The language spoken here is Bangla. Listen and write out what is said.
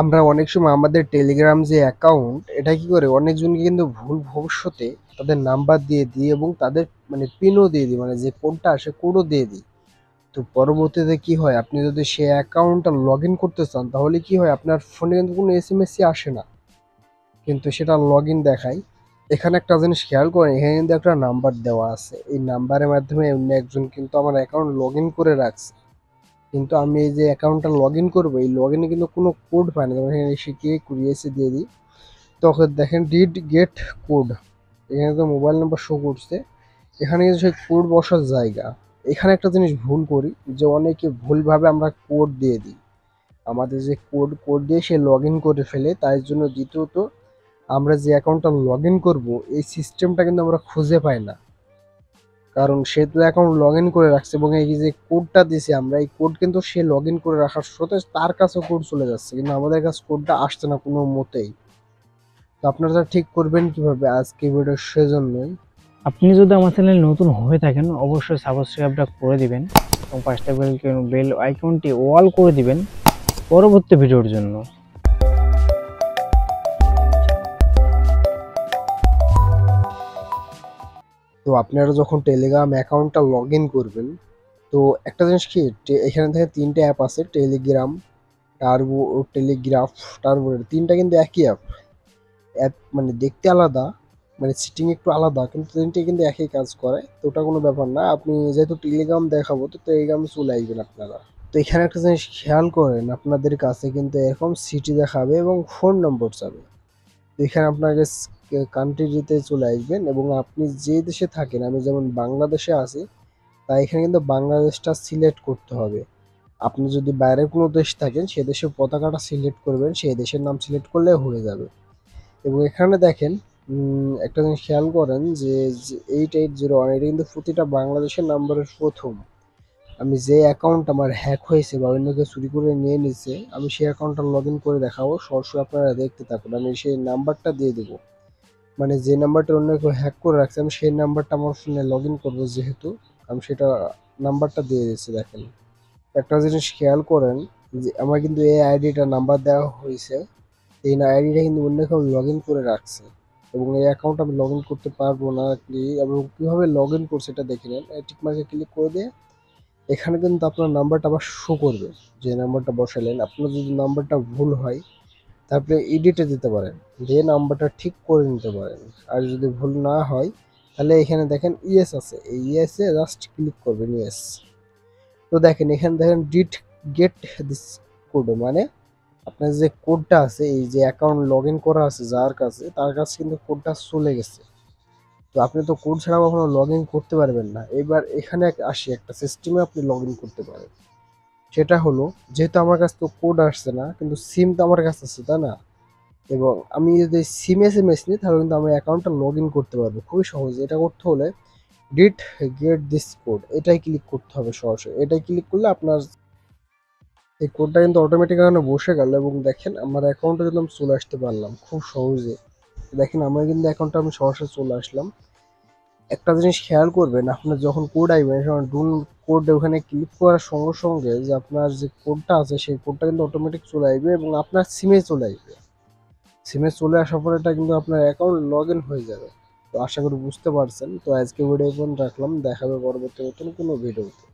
আমরা অনেক সময় আমাদের টেলিগ্রাম যে অ্যাকাউন্ট এটা কি করে অনেকজনকে কিন্তু ভুল ভবিষ্যতে তাদের নাম্বার দিয়ে দিই এবং তাদের পিনও দিয়ে দিই, যে কোডটা আসে কোডও দিয়ে দিই। তো পরবর্তীতে কি হয়, আপনি যদি সেই অ্যাকাউন্টটা লগ ইন করতে চান তাহলে কি হয়, আপনার ফোনে কিন্তু কোনো এসএমএসই আসে না, কিন্তু সেটা লগ ইন দেখায়। এখানে একটা জিনিস খেয়াল করেন, এখানে কিন্তু একটা নাম্বার দেওয়া আছে, এই নাম্বারের মাধ্যমে অন্য একজন কিন্তু আমার অ্যাকাউন্ট লগ ইন করে রাখছে, কিন্তু আমি এই যে অ্যাকাউন্টটা লগ ইন করবো এই লগ ইনে কিন্তু কোনো কোড পাই না। যেমন এখানে এসে গিয়ে কুরিয়েছে দিয়ে দিই, তখন দেখেন ডিড গেট কোড, এখানে তো মোবাইল নাম্বার শো করছে, এখানে কিন্তু সেই কোড বসার জায়গা। এখানে একটা জিনিস ভুল করি, যে অনেকে ভুলভাবে আমরা কোড দিয়ে দিই, আমাদের যে কোড দিয়ে সে লগ ইন করে ফেলে, তাই জন্য দ্বিতীয়ত আমরা যে অ্যাকাউন্টটা লগ ইন করবো এই সিস্টেমটা কিন্তু আমরা খুঁজে পাই না, কারণ সে তো অ্যাকাউন্ট লগ ইন করে রাখছে এবং এই যে কোডটা দিছি আমরা, এই কোড কিন্তু সে লগ ইন করে রাখার সাথে তার কাছেও কোড চলে যাচ্ছে, কিন্তু আমাদের কাছে কোডটা আসছে না কোনো মতেই। তো আপনারা ঠিক করবেন কিভাবে আজকে ভিডিও সেজন্যই। আপনি যদি আমার চ্যানেলে নতুন হয়ে থাকেন অবশ্যই সাবস্ক্রাইবটা করে দিবেন এবং পাঁচটা বেল আইকনটি অল করে দিবেন পরবর্তী ভিডিওর জন্য। তো আপনারা যখন টেলিগ্রাম অ্যাকাউন্টটা লগ ইন করবেন, তো একটা জিনিস কি, এখানে থেকে তিনটে অ্যাপ আছে, টেলিগ্রাম, টার্বো, টেলিগ্রাফ, টার্বো, তিনটা কিন্তু একই অ্যাপ। অ্যাপ দেখতে আলাদা, সিটিং একটু আলাদা, কিন্তু তিনটে কিন্তু একই কাজ করে। তো ওটা কোনো ব্যাপার না, আপনি যেহেতু টেলিগ্রাম দেখাবো তো টেলিগ্রামে চলে আসবেন আপনারা। তো এখানে একটা জিনিস খেয়াল করেন, আপনাদের কাছে কিন্তু এরকম সিটি দেখাবে এবং ফোন নম্বর চাবে। তো এখানে আপনাকে কান্ট্রিতে চলে আসবেন এবং আপনি যে দেশে থাকেন, আমি যেমন বাংলাদেশে আছি, তাই এখানে কিন্তু বাংলাদেশটা সিলেক্ট করতে হবে। আপনি যদি বাইরে কোনো দেশ থাকেন সে দেশের পতাকাটা সিলেক্ট করবেন, সেই দেশের নাম সিলেক্ট করলে হয়ে যাবে। এবং এখানে দেখেন, একটা জিনিস খেয়াল করেন যে 8801, এটা কিন্তু প্রতিটা বাংলাদেশের নাম্বারের প্রথম। আমি যে অ্যাকাউন্ট আমার হ্যাক হয়েছে বা অন্য কেউ চুরি করে নিয়ে নিছে, আমি সেই অ্যাকাউন্টটা লগ ইন করে দেখাবো, সরাসরি আপনারা দেখতে থাকুন। আমি সেই নাম্বারটা দিয়ে দেবো, যে নাম্বারটা অন্য কেউ হ্যাক করে রাখছে আমি সেই নাম্বারটা আমার ফোনে লগ ইন করবো, যেহেতু আমি সেটা নাম্বারটা দিয়ে দিচ্ছি। দেখেন একটা জিনিস খেয়াল করেন, যে আমার কিন্তু এই আইডিটা নাম্বার দেওয়া হয়েছে, এই আইডিটা কিন্তু অন্য কেউ লগ ইন করে রাখছে এবং এই অ্যাকাউন্ট আমি লগ ইন করতে পারবো না। এবং কীভাবে লগ ইন করছে এটা দেখে নেন, টিকমার্কে ক্লিক করে দিয়ে এখানে কিন্তু আপনার নাম্বারটা আবার শো করবে, যে নাম্বারটা বসালেন। আপনার যদি নাম্বারটা ভুল হয় তারপরে এডিটে দিতে পারেন, দিয়ে নাম্বারটা ঠিক করে নিতে পারেন। আর যদি ভুল না হয় তাহলে এখানে দেখেন ইয়েস আছে, এই ইয়েসে জাস্ট ক্লিক করবেন, ইয়েস। তো দেখেন এখানে দেখেন ডিড গেট দিস কোড, আপনার যে কোডটা আছে, এই যে অ্যাকাউন্ট লগ ইন করা আছে যার কাছে, তার কাছে কিন্তু কোডটা চলে গেছে। তো আপনি তো কোড ছাড়া কখনো লগ ইন করতে পারবেন না। এবার এখানে আসি একটা সিস্টেমে আপনি লগ ইন করতে পারেন, সেটা হলো, যেহেতু আমার কাছে তো কোড আসছে না কিন্তু সিম তো আমার কাছে আছে, তাই না? এবং আমি যদি সিম এসএমএস নিই তাহলে কিন্তু আমার অ্যাকাউন্টটা লগ ইন করতে পারবো খুবই সহজে। এটা করতে হলে ডিড গেট দিস কোড এটাই ক্লিক করতে হবে সরাসরি। এটাই ক্লিক করলে আপনার এই কোডটা কিন্তু অটোমেটিক এখানে বসে গেল এবং দেখেন আমার অ্যাকাউন্টে কিন্তু আমি চলে আসতে পারলাম খুব সহজে। দেখেন আমার কিন্তু অ্যাকাউন্টে আমি সরাসরি চলে আসলাম। একটা জিনিস খেয়াল করবেন, আপনার যখন কোড আসবে তখন ডুন কোড ওখানে ক্লিক করার সঙ্গে সঙ্গে যে আপনার যে কোডটা আছে সেই কোডটা কিন্তু অটোমেটিক চলে আসবে এবং আপনার সিমে চলে আসবে। সিমে চলে আসার পরে এটা কিন্তু আপনার অ্যাকাউন্ট লগ ইন হয়ে যাবে। তো আশা করি বুঝতে পারছেন। তো আজকে ভিডিও পর্যন্ত রাখলাম, দেখা হবে পরবর্তী নতুন কোনো ভিডিওতে।